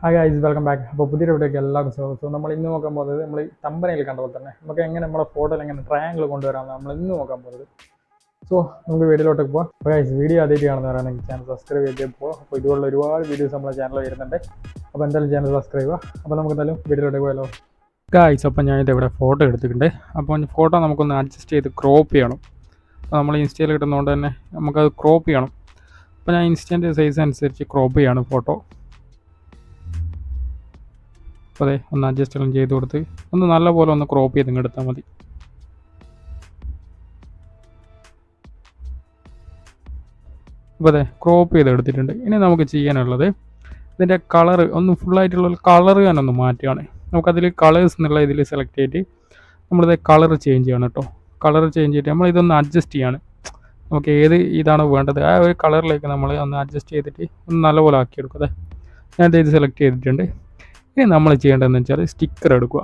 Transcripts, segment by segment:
Hi guys, welcome back. അപ്പോൾ പുതിയൊരു വീഡിയോക്ക് എല്ലാവർക്കും സ്വാഗതം. സോ നമ്മൾ ഇന്ന് നോക്കാൻ പോകുന്നത് നമ്മൾ തമ്പനയിൽ കണ്ട പോലെ തന്നെ നമുക്ക് എങ്ങനെ നമ്മുടെ ഫോട്ടോയിൽ എങ്ങനെ ട്രയാങ്കിൾ കൊണ്ടുവരാമെന്ന് നമ്മൾ ഇന്ന് നോക്കാൻ പോകുന്നത്. സോ നമുക്ക് വീഡിയോയിലോട്ട് പോകാം. അപ്പോൾ ഗൈസ്, വീഡിയോ ആദ്യമായിട്ട് കാണുന്നവരാണെങ്കിൽ ചാനൽ സബ്സ്ക്രൈബ് ചെയ്ത് പോകാം. അപ്പോൾ ഇതുപോലുള്ള ഒരുപാട് വീഡിയോസ് നമ്മുടെ ചാനലിൽ വരുന്നുണ്ട്. അപ്പോൾ എന്തായാലും ചാനൽ സബ്സ്ക്രൈബ് ചെയ്യുക. അപ്പോൾ നമുക്ക് എന്തായാലും വീഡിയോയിലോട്ട് പോയാലോ ഗൈസ്. അപ്പോൾ ഞാനിത് ഇവിടെ ഫോട്ടോ എടുത്തിട്ടുണ്ട്. അപ്പോൾ ഫോട്ടോ നമുക്കൊന്ന് അഡ്ജസ്റ്റ് ചെയ്ത് ക്രോപ്പ് ചെയ്യണം. അപ്പോൾ നമ്മൾ ഇൻസ്റ്റയിൽ കിട്ടുന്നതുകൊണ്ട് തന്നെ നമുക്കത് ക്രോപ്പ് ചെയ്യണം. അപ്പോൾ ഞാൻ ഇൻസ്റ്റൻ്റെ സൈസ് അനുസരിച്ച് ക്രോപ്പ് ചെയ്യാണ് ഫോട്ടോ. അപ്പോൾ അതെ, ഒന്ന് അഡ്ജസ്റ്റ് എല്ലാം ചെയ്ത് കൊടുത്ത് ഒന്ന് നല്ലപോലെ ഒന്ന് ക്രോപ്പ് ചെയ്ത് എടുത്താൽ മതി. അപ്പോൾ അതെ, ക്രോപ്പ് ചെയ്ത് എടുത്തിട്ടുണ്ട്. ഇനി നമുക്ക് ചെയ്യാനുള്ളത് ഇതിൻ്റെ കളറ് ഒന്ന് ഫുള്ളായിട്ടുള്ള കളർ ഞാനൊന്ന് മാറ്റുകയാണ്. നമുക്കതിൽ കളേഴ്സ് എന്നുള്ള ഇതിൽ സെലക്ട് ചെയ്തിട്ട് നമ്മളിത് കളർ ചേഞ്ച് ചെയ്യണം കേട്ടോ. കളർ ചേഞ്ച് ചെയ്തിട്ട് നമ്മളിതൊന്ന് അഡ്ജസ്റ്റ് ചെയ്യാണ്. നമുക്ക് ഏത് ഇതാണ് വേണ്ടത് ആ ഒരു കളറിലേക്ക് നമ്മൾ ഒന്ന് അഡ്ജസ്റ്റ് ചെയ്തിട്ട് ഒന്ന് നല്ലപോലെ ആക്കിയെടുക്കും. അതെ, ഞാനിത് ഇത് സെലക്ട് ചെയ്തിട്ടുണ്ട്. ഇനി നമ്മൾ ചെയ്യേണ്ടതെന്ന് വെച്ചാൽ സ്റ്റിക്കർ എടുക്കുക.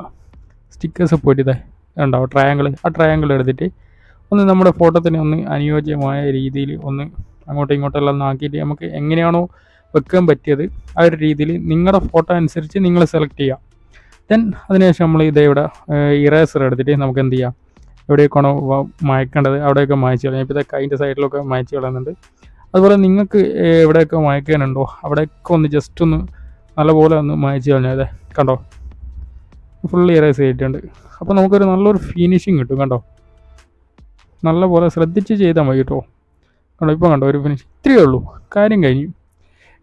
സ്റ്റിക്കേഴ്സ് പോയിട്ട് ഇതേ ഉണ്ടാവും ട്രയാങ്കിൾ. ആ ട്രയാങ്കിൾ എടുത്തിട്ട് ഒന്ന് നമ്മുടെ ഫോട്ടോ തന്നെ ഒന്ന് അനുയോജ്യമായ രീതിയിൽ ഒന്ന് അങ്ങോട്ടും ഇങ്ങോട്ടെല്ലാം ഒന്ന് ആക്കിയിട്ട് നമുക്ക് എങ്ങനെയാണോ വെക്കാൻ പറ്റിയത് ആ ഒരു രീതിയിൽ നിങ്ങളുടെ ഫോട്ടോ അനുസരിച്ച് നിങ്ങൾ സെലക്ട് ചെയ്യുക. ദെൻ അതിനുശേഷം നമ്മൾ ഇതേവിടെ ഇറേസർ എടുത്തിട്ട് നമുക്ക് എന്ത് ചെയ്യാം, എവിടെയൊക്കെയാണോ മായ്ക്കേണ്ടത് അവിടെയൊക്കെ മായ്ച്ച് കളയാം. ഇപ്പോൾ ഇതൊക്കെ അതിൻ്റെ സൈഡിലൊക്കെ മായ്ച്ച് കളയുന്നുണ്ട്. അതുപോലെ നിങ്ങൾക്ക് എവിടെയൊക്കെ മായ്ക്കാനുണ്ടോ അവിടെയൊക്കെ ഒന്ന് ജസ്റ്റ് ഒന്ന് നല്ലപോലെ ഒന്ന് മായ്ച്ച് കളഞ്ഞാൽ കണ്ടോ, ഫുൾ ഇറേസ് ചെയ്തിട്ടുണ്ട്. അപ്പോൾ നമുക്കൊരു നല്ലൊരു ഫിനിഷിങ് കിട്ടും. കണ്ടോ, നല്ലപോലെ ശ്രദ്ധിച്ച് ചെയ്താൽ മതി കേട്ടോ. കണ്ടോ, ഇപ്പോൾ കണ്ടോ ഒരു ഫിനിഷ്. ഇത്രയേ ഉള്ളൂ, കാര്യം കഴിഞ്ഞു.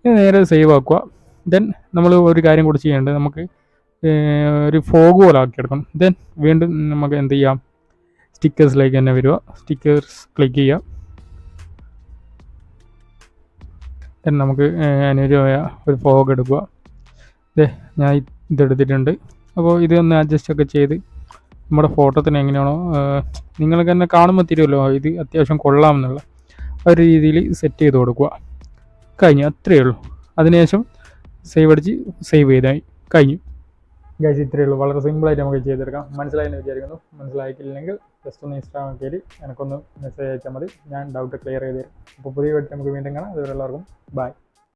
ഇനി നേരെ സേവ് ആക്കുക. ദെൻ നമ്മൾ ഒരു കാര്യം കൂടി ചെയ്യേണ്ടത് നമുക്ക് ഒരു ഫോഗ് പോലെ ആക്കിയെടുക്കണം. ദെൻ വീണ്ടും നമുക്ക് എന്ത് ചെയ്യാം, സ്റ്റിക്കേഴ്സിലേക്ക് തന്നെ വരിക. സ്റ്റിക്കേഴ്സ് ക്ലിക്ക് ചെയ്യുക. ദെൻ നമുക്ക് അനുയോജ്യമായ ഒരു ഫോഗ് എടുക്കുക. ഞാൻ ഇതെടുത്തിട്ടുണ്ട്. അപ്പോൾ ഇതൊന്ന് അഡ്ജസ്റ്റ് ഒക്കെ ചെയ്ത് നമ്മുടെ ഫോട്ടോത്തിന് എങ്ങനെയാണോ നിങ്ങൾക്ക് തന്നെ കാണുമ്പോൾ തിരുമല്ലോ ഇത് അത്യാവശ്യം കൊള്ളാമെന്നുള്ള ഒരു രീതിയിൽ സെറ്റ് ചെയ്ത് കൊടുക്കുക. കഴിഞ്ഞു, അത്രയേ ഉള്ളൂ. അതിനുശേഷം സേവ് അടിച്ച് സേവ് ചെയ്താൽ കഴിഞ്ഞു. ഗൈസ്, ഇത്രയേ ഉള്ളൂ. വളരെ സിമ്പിളായിട്ട് നമുക്ക് ചെയ്തെടുക്കാം. മനസ്സിലായെന്ന് വിചാരിക്കുന്നു. മനസ്സിലായിട്ടില്ലെങ്കിൽ ജസ്റ്റ് ഒന്ന് ഇൻസ്റ്റാഗ്രാം കയറി എനിക്കൊന്ന് മെസ്സേജ് അയച്ചാൽ മതി. ഞാൻ ഡൗട്ട് ക്ലിയർ ചെയ്ത് തരും. അപ്പോൾ പുതിയ വീട്ടിൽ നമുക്ക് വീണ്ടും കാണാം. അതുവരെ എല്ലാവർക്കും ബൈ.